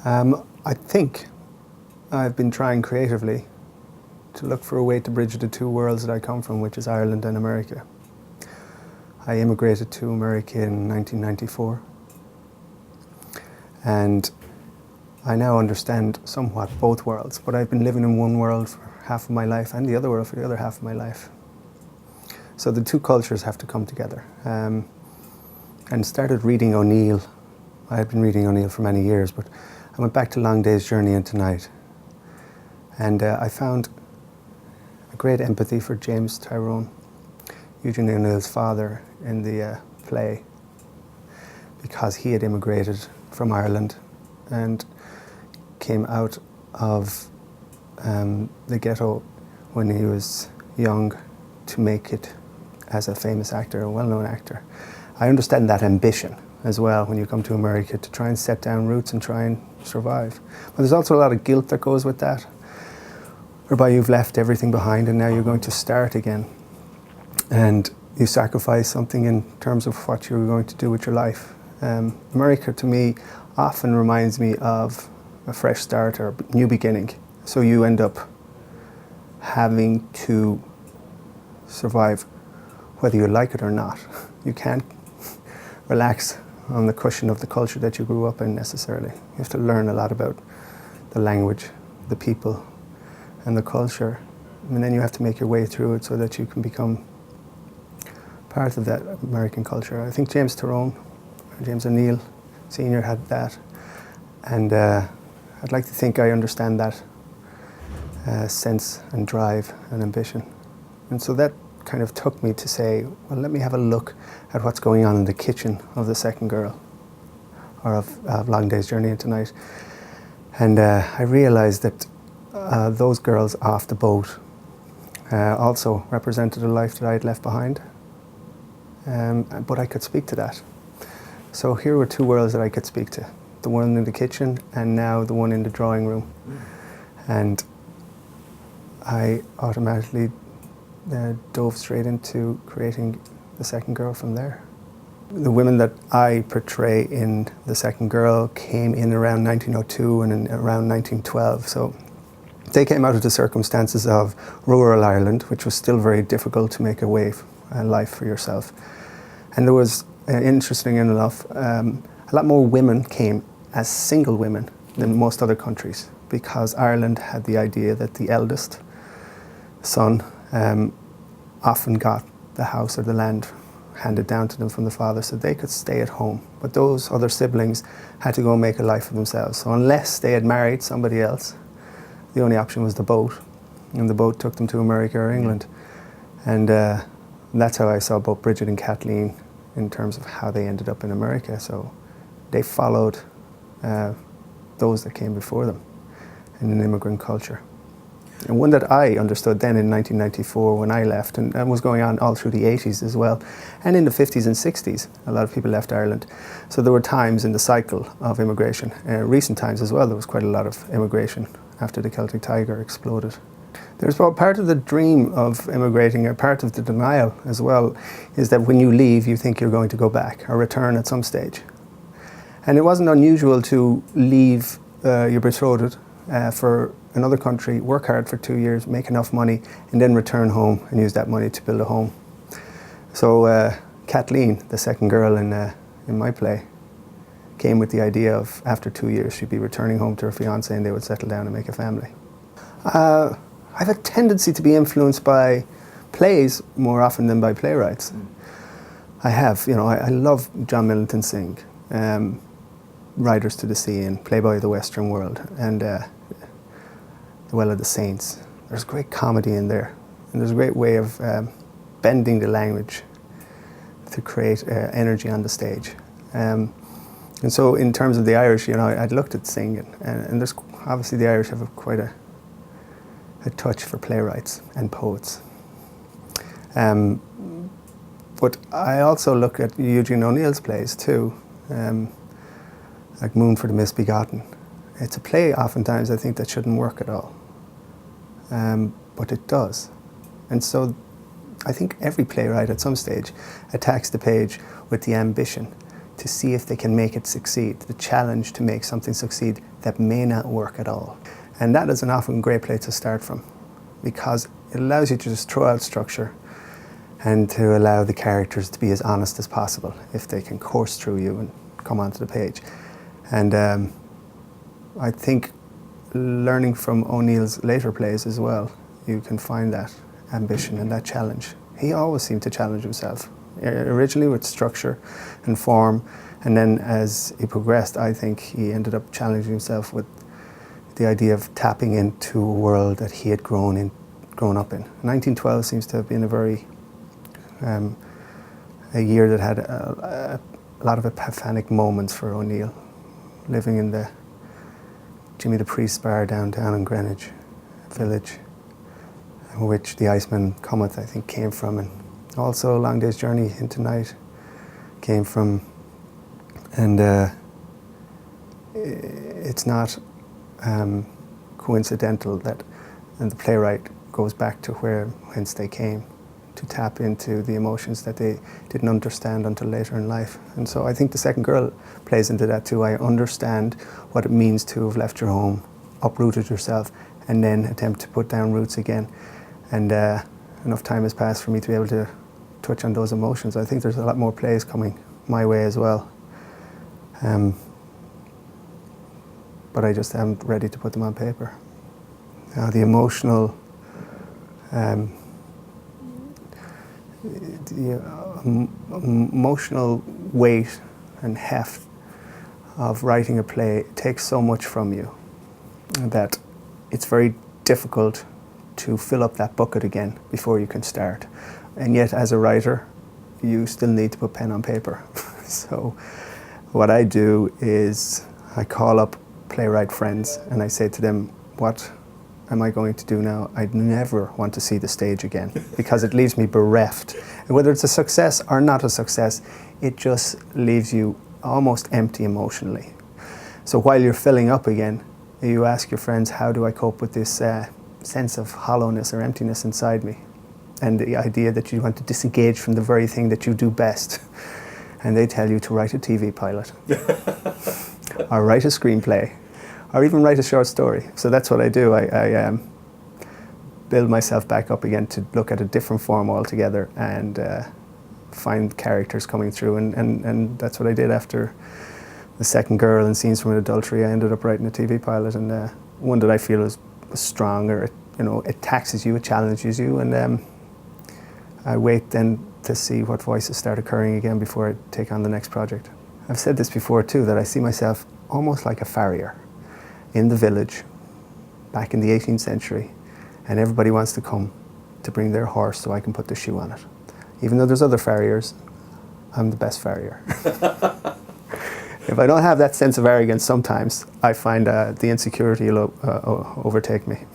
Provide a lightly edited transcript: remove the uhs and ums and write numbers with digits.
I think I've been trying creatively to look for a way to bridge the two worlds that I come from, which is Ireland and America. I immigrated to America in 1994, and I now understand somewhat both worlds, but I've been living in one world for half of my life and the other world for the other half of my life. So the two cultures have to come together. And started reading ONeill. I had been reading ONeill for many years, but I went back to Long Day's Journey into Night. And I found a great empathy for James Tyrone, Eugene O'Neill's father, in the play, because he had immigrated from Ireland and came out of the ghetto when he was young to make it as a famous actor, a well-known actor. I understand that ambition as well when you come to America to try and set down roots and try and survive. But there's also a lot of guilt that goes with that, whereby you've left everything behind and now you're going to start again. And you sacrifice something in terms of what you're going to do with your life. America, to me, often reminds me of a fresh start or new beginning. So you end up having to survive whether you like it or not. You can't relax on the cushion of the culture that you grew up in necessarily. You have to learn a lot about the language, the people, and the culture. And then you have to make your way through it so that you can become part of that American culture. I think James Tyrone, James O'Neill Sr. had that. And I'd like to think I understand that sense and drive and ambition. And so that kind of took me to say, well, let me have a look at what's going on in the kitchen of The Second Girl, or of Long Day's Journey into Night. And I realized that those girls off the boat also represented a life that I had left behind. But I could speak to that. So here were two worlds that I could speak to. The one in the kitchen and now the one in the drawing room. And I automatically dove straight into creating The Second Girl from there. The women that I portray in The Second Girl came in around 1902 and in around 1912. So they came out of the circumstances of rural Ireland, which was still very difficult to make a life for yourself. And there was, interesting enough, a lot more women came as single women than most other countries, because Ireland had the idea that the eldest son often got the house or the land handed down to them from the father so they could stay at home. But those other siblings had to go and make a life for themselves. So unless they had married somebody else, the only option was the boat. And the boat took them to America or England. And that's how I saw both Bridget and Kathleen in terms of how they ended up in America. So they followed those that came before them in an immigrant culture. And one that I understood then in 1994 when I left, and was going on all through the 80s as well, and in the 50s and 60s, a lot of people left Ireland. So there were times in the cycle of immigration. Recent times as well, there was quite a lot of immigration after the Celtic Tiger exploded. There's part of the dream of immigrating, or part of the denial as well, is that when you leave, you think you're going to go back or return at some stage. And it wasn't unusual to leave your betrothed for another country, work hard for 2 years, make enough money, and then return home and use that money to build a home. So Kathleen, the second girl in my play, came with the idea of after 2 years she'd be returning home to her fiancé and they would settle down and make a family. I have a tendency to be influenced by plays more often than by playwrights. I have, I love John Millington Synge, Riders to the Sea and Playboy of the Western World, and The Well of the Saints. There's great comedy in there, and there's a great way of bending the language to create energy on the stage. And so in terms of the Irish, I'd looked at Synge, and there's obviously the Irish have quite a touch for playwrights and poets. But I also look at Eugene O'Neill's plays too, like Moon for the Misbegotten. It's a play oftentimes I think that shouldn't work at all, but it does. And so I think every playwright at some stage attacks the page with the ambition to see if they can make it succeed, the challenge to make something succeed that may not work at all. And that is an often great place to start from, because it allows you to just throw out structure and to allow the characters to be as honest as possible if they can course through you and come onto the page. And I think learning from ONeill's later plays as well, you can find that ambition and that challenge. He always seemed to challenge himself, originally with structure and form, and then as he progressed, I think he ended up challenging himself with the idea of tapping into a world that he had grown up in. 1912 seems to have been a year that had a lot of epiphanic moments for ONeill, living in the Jimmy the Priest bar downtown in Greenwich Village, which The Iceman Cometh, I think, came from, and also A Long Day's Journey into Night came from. And it's not coincidental that the playwright goes back to whence they came, to tap into the emotions that they didn't understand until later in life. And so I think The Second Girl plays into that too. I understand what it means to have left your home, uprooted yourself, and then attempt to put down roots again. And enough time has passed for me to be able to touch on those emotions. I think there's a lot more plays coming my way as well. But I just am ready to put them on paper. Now, the emotional emotional weight and heft of writing a play takes so much from you that it's very difficult to fill up that bucket again before you can start. And yet, as a writer, you still need to put pen on paper. So what I do is I call up playwright friends and I say to them, what am I going to do now? I'd never want to see the stage again, because it leaves me bereft. And whether it's a success or not a success, it just leaves you almost empty emotionally. So while you're filling up again, you ask your friends, how do I cope with this sense of hollowness or emptiness inside me? And the idea that you want to disengage from the very thing that you do best. And they tell you to write a TV pilot, or write a screenplay, or even write a short story. So that's what I do. I build myself back up again to look at a different form altogether and find characters coming through. And that's what I did after The Second Girl and Scenes from Adultery. I ended up writing a TV pilot, and one that I feel was stronger. It taxes you, it challenges you, and I wait then to see what voices start occurring again before I take on the next project. I've said this before too, that I see myself almost like a farrier in the village back in the 18th century, and everybody wants to come to bring their horse so I can put the shoe on it. Even though there's other farriers, I'm the best farrier. If I don't have that sense of arrogance sometimes, I find the insecurity will overtake me.